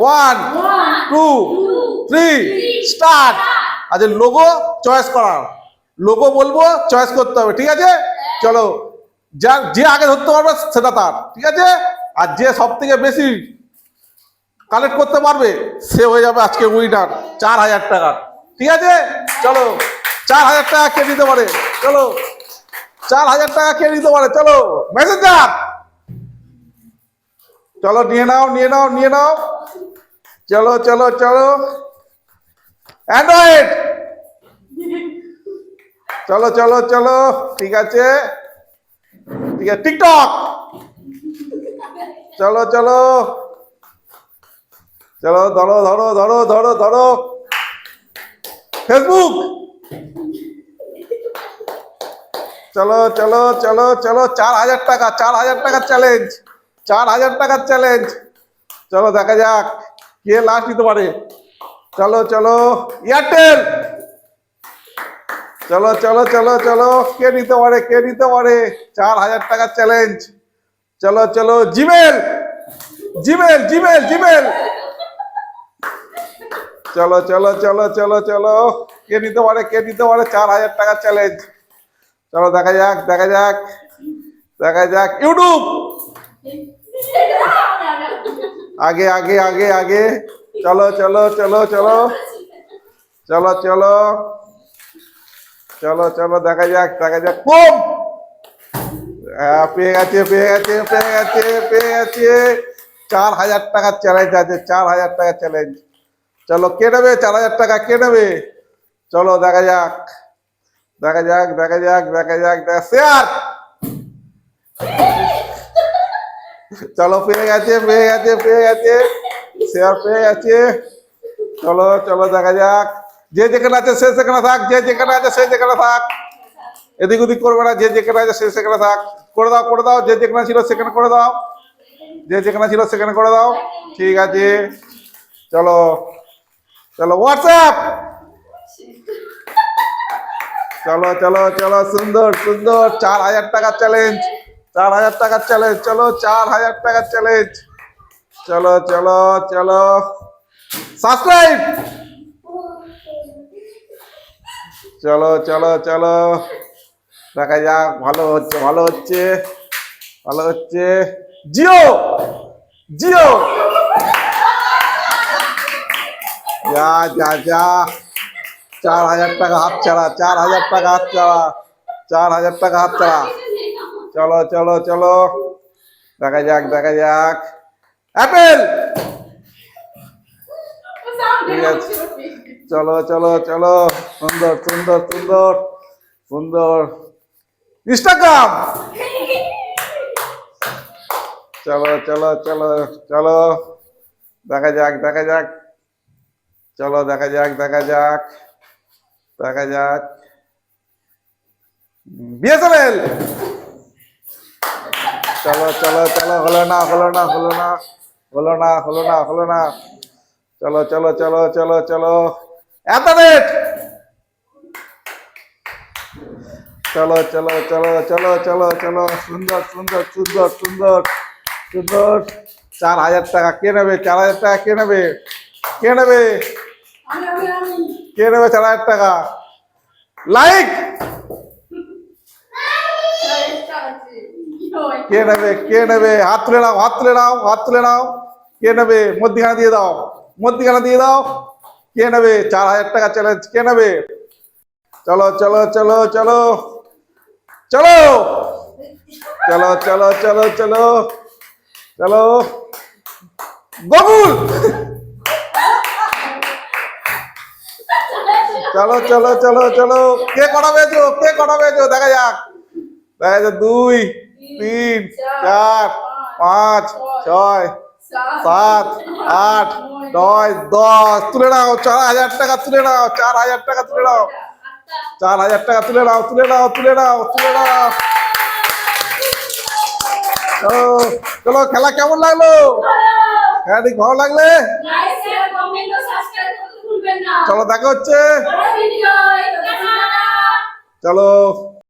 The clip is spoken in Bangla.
1 2 3 স্টার্ট। আচ্ছা লোগো চয়েস করার, লোগো বলবো চয়েস করতে হবে, ঠিক আছে? চলো, যে আগে ধরতে পারবে সেটা তার, ঠিক আছে? আর যে সব থেকে বেশি কালেক্ট করতে পারবে সে হয়ে যাবে আজকে উইনার 4000 টাকার, ঠিক আছে? চলো 4000 টাকা কে দিতে পারে? চলো 4000 টাকা কে দিতে পারে? চলো মেসেঞ্জার, চলো নিয়ে নাও নিয়ে নাও নিয়ে নাও। চলো চলো চলো অ্যান্ড্রয়েড, চলো চলো চলো, ঠিক আছে ঠিক আছে। টিকটক, চলো চলো চলো, ধরো ধরো ধরো ধরো ধরো। ফেসবুক, চলো চলো চলো চলো 4000 টাকা, 4000 টাকার চ্যালেঞ্জ, 4000 টাকার চ্যালেঞ্জ। চলো দেখা যাক কে লাস্ট দিতে পারে। চলো চলো এয়ারটেল, চলো চলো চলো চলো, কে নিতে পারে কে নিতে পারে? 4000 টাকার চ্যালেঞ্জ। চলো চলো জিমেল, জিমেল জিমেল জিমেল, চলো চলো চলো চলো চলো, কে নিতে পারে কে নিতে পারে? 4000 টাকার চ্যালেঞ্জ। চলো দেখা যাক দেখা যাক দেখা যাক। ইউটিউব, আগে আগে আগে আগে, চলো চলো চলো চলো চলো চলো চলো চলো, দেখা যাক দেখা যাক। কম, পেয়ে গেছে পেয়ে গেছে পেয়ে গেছে পেয়ে গেছে। 4000 টাকার চ্যালেঞ্জ আছে, 4000 টাকার চ্যালেঞ্জ। চলো কে নেবে 4000 টাকা, কে নেবে? চলো দেখা যাক দেখা যাক দেখা যাক দেখা যাক। শেয়ার, চলো পেয়ে গেছে পেয়ে গেছে পেয়ে গেছে, শেয়ার পেয়ে গেছে। চলো চলো দেখা যাক। যে যেখানে আছে সে সেখানে থাক, যে যেখানে আছে সে যেখানে থাক, এদিক ওদিক করবে না, যে যেখানে আছে সে সেখানে থাক। করে দাও করে দাও, যে যেখানে ছিল সেখানে করে দাও, যে যেখানে ছিল সেখানে করে দাও, ঠিক আছে? চলো চলো হোয়াটসঅ্যাপ, চলো চলো চলো, সুন্দর সুন্দর। 4000 টাকার চ্যালেঞ্জ, 4000 টাকার চ্যালেঞ্জ। চলো 4000 টাকার চ্যালেঞ্জ। চলো চলো চলো সাবস্ক্রাইব, চলো চলো চলো, দেখা যাক। ভালো হচ্ছে ভালো হচ্ছে ভালো হচ্ছে। জিও, জিও, যা যা যা, 4000 টাকা হাত ছাড়া, 4000 টাকা হাত ছাড়া, 4000 টাকা হাত ছাড়া। চলো চলো চলো, দেখা যাক দেখা যাক। অ্যাপেল, ঠিক আছে। চলো চলো চলো, সুন্দর সুন্দর সুন্দর সুন্দর। ইনস্টাগ্রাম, চলো চলো চলো চলো, দেখা যাক দেখা যাক। চলো দেখা যাক দেখা যাক দেখা যাক। বিএসএনএল, চলো চলো চলো, হলো না হলো না হলো না হলো না হলো না হলো না। চলো চলো চলো চলো চলো ইন্টারনেট, চলো চলো চলো চলো চলো চলো, সুন্দর সুন্দর সুন্দর সুন্দর সুন্দর। 4000 টাকা কে নেবে? 4000 টাকা কে নেবে? কে নেবে? কে নেবে 4000 টাকা? লাইক, কে নেবে কে নেবে? হাত তুলে নাও হাত তুলে নাও হাত তুলে নাও। কে নেবে? মধ্যিখানে দিয়ে দাও, মধ্যিখানে দিয়ে দাও। কে নেবে 4000 টাকা চ্যালেঞ্জ? কে নেবে? চলো চলো চলো চলো চলো চলো চলো চলো চলো চলো গুগল, চলো চলো চলো চলো। কে কটা পেয়েছো কে কটা পেয়েছো? দেখা যাক দেখা যাক। 2 3 4 5 6 7 8 9 10। তুলে নাও 4000 টাকা, তুলে নাও 4000 টাকা, তুলে নাও 4000 টাকা, তুলে নাও তুলে নাও তুলে নাও তুলে নাও। চলো চলো, খেলা কেমন লাগলো? হ্যাঁ ঠিক, ভালো লাগলে চলো দেখা হচ্ছে। চলো।